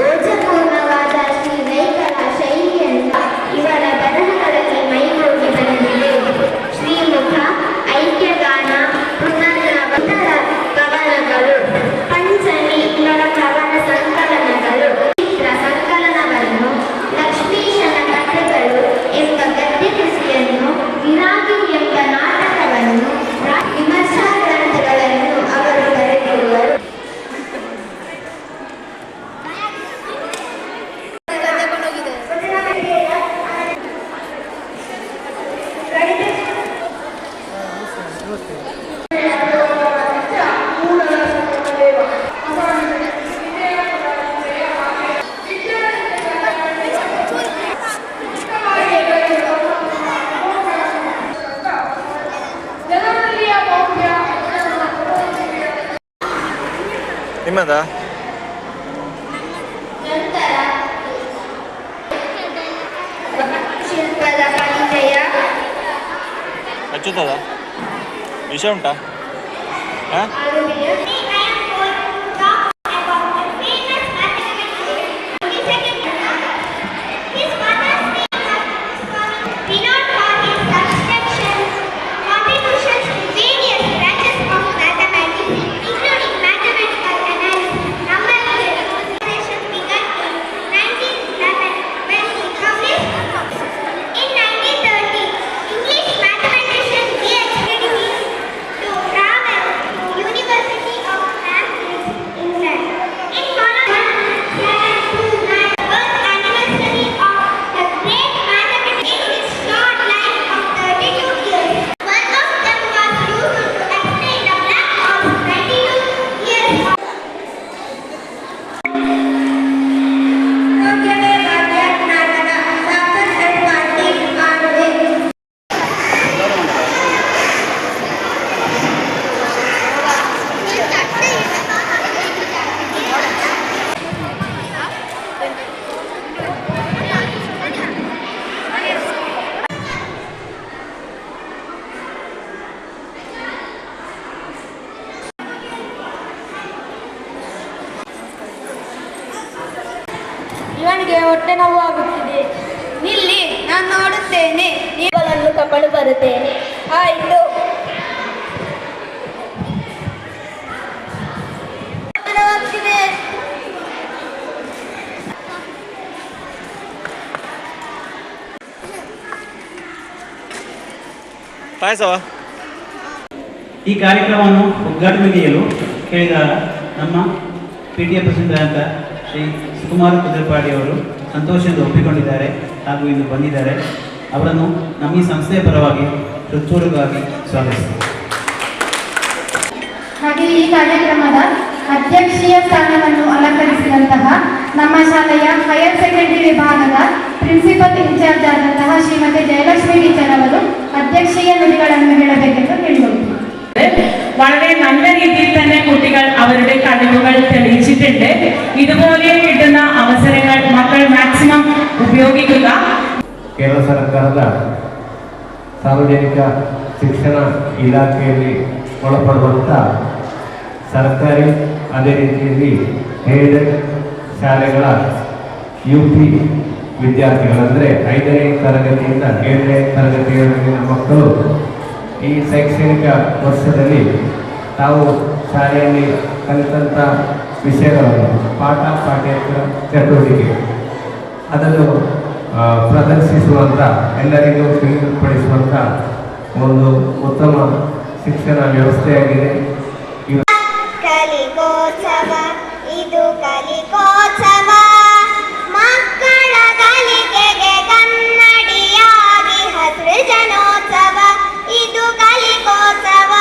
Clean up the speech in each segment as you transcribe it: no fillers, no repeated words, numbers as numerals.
ಓಜಪೂರ್ಣವಾದ ಶ್ರೀ ಶೈಲಿಯನ್ನು ಇವರ ಬರಹಗಳಲ್ಲಿ ಮೈಗೂಡಿ ಬಂದಿದೆ. ಶ್ರೀಮುಖ, ಐಕ್ಯಗಾನ, ಪುನರ್ನವತರ ಕವನಗಳು, ಪಂಚಮಿ ಇವರ ಕವನ ಸಂಕಲನಗಳು, ಚಿತ್ರ ಸಂಕಲನವನ್ನು, ಲಕ್ಷ್ಮೀಶನ ಕಥೆಗಳು ಎಂಬ ಗದ್ಯ ಕೃತಿಯನ್ನು, ವಿರಾಗಿ ಎಂಬ ನಾಟಕವನ್ನು, ವಿಮರ್ಶಾ ಗ್ರಂಥಗಳನ್ನು ಅವರು ಬರೆದಿರುವರು. ನಿಮ್ಮದ ಶಿಲ್ಪದ ಪರಿಚಯ ಹಚ್ಚುತ್ತದ ವಿಷಯ ಉಂಟಾ? ಹಾಂ ಇವನಿಗೆ ಹೊಟ್ಟೆ ನೋವು ಆಗುತ್ತಿದೆ. ನಿಲ್ಲಿ, ನಾನು ನೋಡುತ್ತೇನೆ. ನೀವಳನ್ನು ಕಪ್ಪಳು ಬರುತ್ತೇನೆ. ಆಯಿತು. ಪಾಯಸವಾ? ಈ ಕಾರ್ಯಕ್ರಮವನ್ನು ಉದ್ಘಾಟನೆಗೆಯಲು ಕೇಳಿದ ನಮ್ಮ PTA ಪ್ರೆಸಿಡೆಂಟ್ ಅಂತ ಶ್ರೀ ಸುಕುಮಾರ ಕುದುರೆಪಾಡಿ ಅವರು ಸಂತೋಷದಿಂದ ಒಪ್ಪಿಕೊಂಡಿದ್ದಾರೆ ಹಾಗೂ ಇಂದು ಬಂದಿದ್ದಾರೆ. ಅವರನ್ನು ನಮ್ಮ ಈ ಸಂಸ್ಥೆಯ ಪರವಾಗಿ ಹೃತ್ಪೂರ್ವಕವಾಗಿ ಸ್ವಾಗತಿಸಿದೆ. ಹಾಗೆ ಈ ಕಾರ್ಯಕ್ರಮದ ಅಧ್ಯಕ್ಷೀಯ ಸ್ಥಾನವನ್ನು ಅಲಂಕರಿಸಿದಂತಹ ನಮ್ಮ ಶಾಲೆಯ ಹೈಯರ್ ಸೆಕೆಂಡರಿ വിഭാഗದ ಪ್ರಿನ್ಸಿಪಲ್ ಇನ್ಚಾರ್ಜ್ ಆದಂತಹ ಶ್ರೀಮತಿ ജയലക്ഷ്മി ടീച്ചർ ಅವರು അധ്യക്ഷീയ നുಡಿಗಳನ್ನು ಹೇಳಬೇಕೆಂದು ಕೇಳಿಕೊಳ್ಳುತ್ತೇನೆ. വളരെ നല്ല രീതിയിൽ തന്നെ കുട്ടികൾ അവരുടെ കഴിവുകൾ തെളിയിച്ചിട്ടുണ്ട്. ഇതുപോലെ കിട്ടുന്ന അവസരങ്ങൾ മക്കൾ മാക്സിമം ഉപയോഗിക്കുക. ಕೇಂದ್ರ ಸರ್ಕಾರದ ಸಾರ್ವಜನಿಕ ಶಿಕ್ಷಣ ಇಲಾಖೆಯಲ್ಲಿ ಒಳಪಡುವಂಥ ಸರ್ಕಾರಿ ಅದೇ ರೀತಿಯಲ್ಲಿ ಏಡೆಡ್ ಶಾಲೆಗಳ UP ವಿದ್ಯಾರ್ಥಿಗಳಂದರೆ 5ನೇ ತರಗತಿಯಿಂದ 7ನೇ ತರಗತಿಯವರೆಗಿನ ಮಕ್ಕಳು ಈ ಶೈಕ್ಷಣಿಕ ವರ್ಷದಲ್ಲಿ ತಾವು ಶಾಲೆಯಲ್ಲಿ ಕಲಿತಂಥ ವಿಷಯಗಳನ್ನು ಪಾಠ್ಯೇತರ ಚಟುವಟಿಕೆ ಅದನ್ನು ಪ್ರದರ್ಶಿಸುವಂಥ, ಎಲ್ಲರಿಗೂ ತಿಳಿದುಪಡಿಸುವಂಥ ಒಂದು ಉತ್ತಮ ಶಿಕ್ಷಣ ವ್ಯವಸ್ಥೆಯಾಗಿದೆ. ಕಲಿಕೋತ್ಸವ ಇದು ಕಲಿಕೋತ್ಸವ, ಮಕ್ಕಳ ಕಲಿಕೆಗೆ ಕನ್ನಡಿಯಾಗಿ ಸೃಜನೋತ್ಸವ ಇದು ಕಲಿಕೋತ್ಸವ.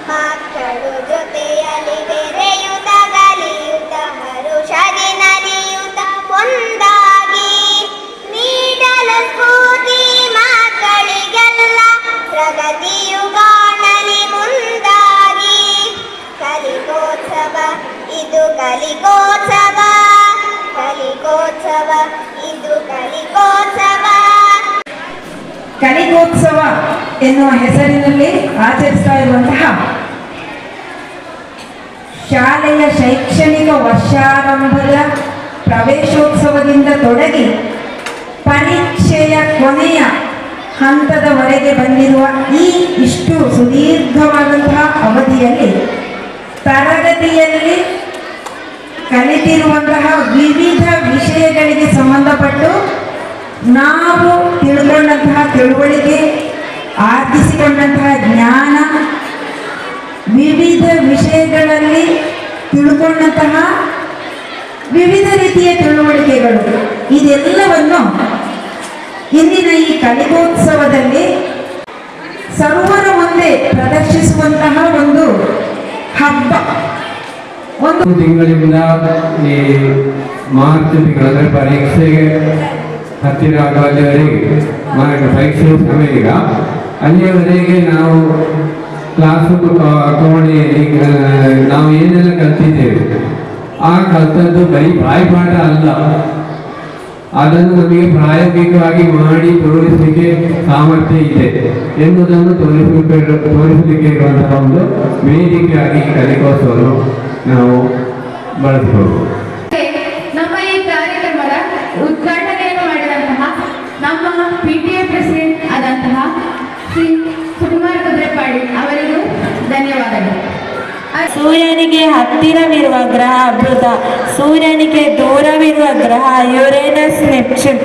ಮಕ್ಕಳು ಜೊತೆಯಲ್ಲಿ ಬೆರೆಯುತ್ತ ಕಲಿಯುತ್ತ ಹರುಷದಿ ನಲಿಯುತ್ತ ಒಂದಾಗಿ ನೀಡಲು ಸ್ಫೂರ್ತಿ ಮಕ್ಕಳಿಗೆಲ್ಲ ಪ್ರಗತಿಯು ಕಾಣಲಿ ಮುಂದಾಗಿ. ಕಲಿಕೋತ್ಸವ ಇದು ಕಲಿಕೋತ್ಸವ, ಕಲಿಕೋತ್ಸವ ಇದು ಕಲಿಕೋತ್ಸವ. ಕಲಿಕೋತ್ಸವ ಎನ್ನುವ ಹೆಸರಿನಲ್ಲಿ ಆಚರಿಸ್ತಾ ಇರುವಂತಹ ಶಾಲೆಯ ಶೈಕ್ಷಣಿಕ ವರ್ಷಾರಂಭದ ಪ್ರವೇಶೋತ್ಸವದಿಂದ ತೊಡಗಿ ಪರೀಕ್ಷೆಯ ಕೊನೆಯ ಹಂತದವರೆಗೆ ಬಂದಿರುವ ಇಷ್ಟು ಸುದೀರ್ಘವಾದಂತಹ ಅವಧಿಯಲ್ಲಿ ತರಗತಿಯಲ್ಲಿ ಕಲಿತಿರುವಂತಹ ವಿವಿಧ ವಿಷಯಗಳಿಗೆ ಸಂಬಂಧಪಟ್ಟು ನಾವು ತಿಳ್ಕೊಂಡಂತಹ ತಿಳುವಳಿಕೆ, ಆರ್ಜಿಸಿಕೊಂಡಂತಹ ಜ್ಞಾನ, ವಿವಿಧ ವಿಷಯಗಳಲ್ಲಿ ತಿಳ್ಕೊಂಡಂತಹ ವಿವಿಧ ರೀತಿಯ ತಿಳುವಳಿಕೆಗಳು, ಇದೆಲ್ಲವನ್ನು ಇಂದಿನ ಈ ಕಲಿಕೋತ್ಸವದಲ್ಲಿ ಸರ್ವರ ಮುಂದೆ ಪ್ರದರ್ಶಿಸುವಂತಹ ಒಂದು ಹಬ್ಬ. ಒಂದು ತಿಂಗಳಿಂದ ಈ ಮಾರ್ಚ್ ತಿಂಗಳ ಪರೀಕ್ಷೆಗೆ ಹತ್ತಿರ ಆಗುವವರೆಗೆ ಪರೀಕ್ಷೆ ಸಮಯ ಈಗ ಅಲ್ಲಿಯವರೆಗೆ ನಾವು ಕ್ಲಾಸು ಕೋಣೆಯಲ್ಲಿ ನಾವು ಏನೆಲ್ಲ ಕಲ್ತಿದ್ದೇವೆ ಆ ಕಲ್ತದ್ದು ಬರೀ ಬಾಯಿಪಾಠ ಅಲ್ಲ, ಅದನ್ನು ನಮಗೆ ಪ್ರಾಯೋಗಿಕವಾಗಿ ಮಾಡಿ ತೋರಿಸಲಿಕ್ಕೆ ಸಾಮರ್ಥ್ಯ ಇದೆ ಎನ್ನುವುದನ್ನು ತೋರಿಸಲಿಕ್ಕೆ ಇರುವಂತಹ ಒಂದು ವೇದಿಕೆಯಾಗಿ ಕಲಿಕೋತ್ಸವವನ್ನು ನಾವು ಬಳಸಬಹುದು. ನಮ್ಮ ಈ ಕಾರ್ಯಕ್ರಮದ ಉದ್ಘಾಟನೆಯನ್ನು ಮಾಡಿದಂತಹ ನಮ್ಮ PTA ಪ್ರೆಸಿಡೆಂಟ್ ಆದಂತಹ ಶ್ರೀ ಸುಕುಮಾರ್ ಕುದುರೆಪಾಡಿ ಅವರಿಗೂ ಧನ್ಯವಾದಗಳು. ಸೂರ್ಯನಿಗೆ ಹತ್ತಿರವಿರುವ ಗ್ರಹ ಬುಧ, ಸೂರ್ಯನಿಗೆ ದೂರವಿರುವ ಗ್ರಹ Uranus, Neptune.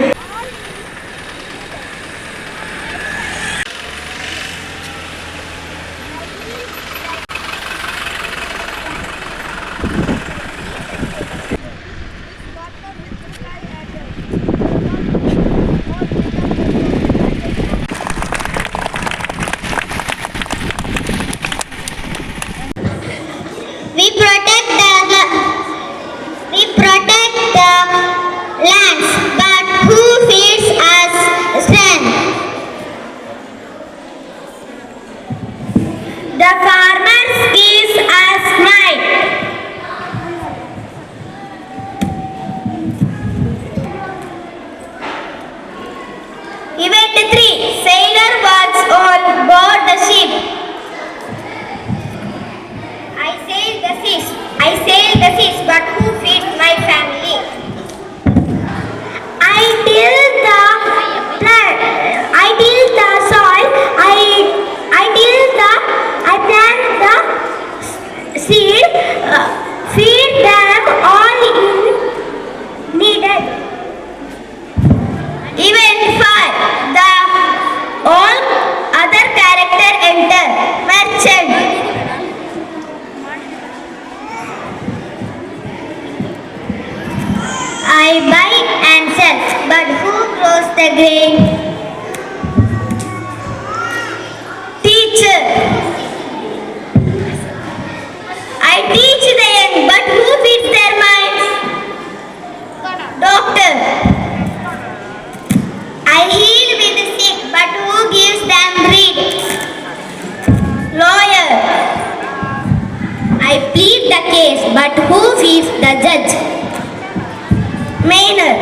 We protect the lands, but who feeds us strength? The farmers gives us might. Event 3. Sailor was on board the ship. I sail the seas, but who feeds my family? I till the plant, I till the soil, I plant the seed, feed them all in needed. Event 5. The all other character enter. Merchant. I buy and sell, but who grows the grain? Teacher. I teach the young, but who feeds their minds? Doctor. I heal with the sick, but who gives them bread? Lawyer. I plead the case, but who feeds the judge? Miner.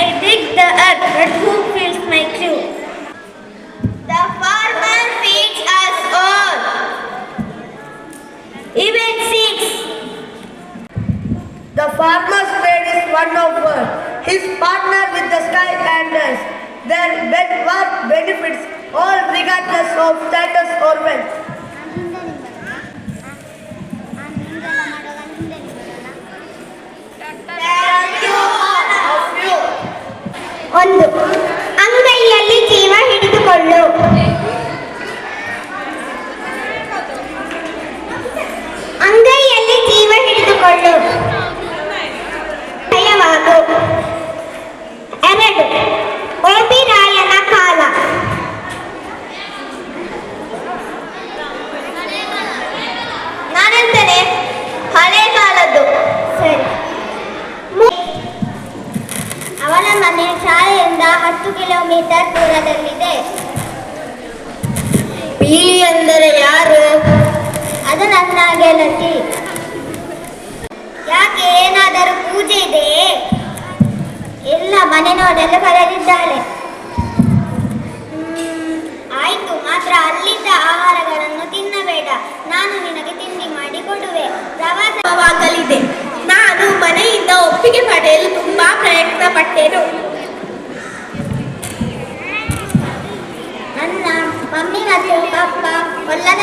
I dig the earth, but who fills my crew? The farmer feeds us all. Event 6. The farmer's trade is one of work. His partner with the sky and earth. Their work benefits all regardless of status or wealth. ಒಂದು ಅಂಗೈಯಲ್ಲಿ ಜೀವ ಹಿಡಿದುಕೊಳ್ಳು. ಅಂಗೈಯಲ್ಲಿ ಜೀವ ಹಿಡಿದುಕೊಳ್ಳು. ಭಯವಾಗು. 2. ಓಬಿರಾಯನ ಕಾಲ. ನಾನೆಂದರೆ ಹಳೆ ಕಾಲದ್ದು. ಸರಿ. ಅವನ ಮನೆ ಶಾಲೆಯಿಂದ 10 ಕಿಲೋಮೀಟರ್ ದೂರದಲ್ಲಿದೆ. ಪೀಳಿ ಅಂದರೆ ಯಾರು? ಅದು ನನ್ನ ಗೆಳತಿ. ಯಾಕೆ, ಏನಾದರೂ ಪೂಜೆ ಇದೆಯೇ? ಇಲ್ಲ, ಮನೆ ನೋಡಲು ಕರೆದಿದ್ದಾಳೆ. ಆಯ್ತು, ಮಾತ್ರ ಅಲ್ಲಿದ್ದ ಆಹಾರಗಳನ್ನು ತಿನ್ನಬೇಡ. ನಾನು ನಿನಗೆ ತಿಂಡಿ ಮಾಡಿ ಕೊಡುವೆ. ಪ್ರವಾಸವಾಗಲಿ. ಮಾಡುತ್ತೇನೆ. ನನ್ನ ಮಮ್ಮಿ ಮತ್ತು ಪಪ್ಪ ಹೊಲದ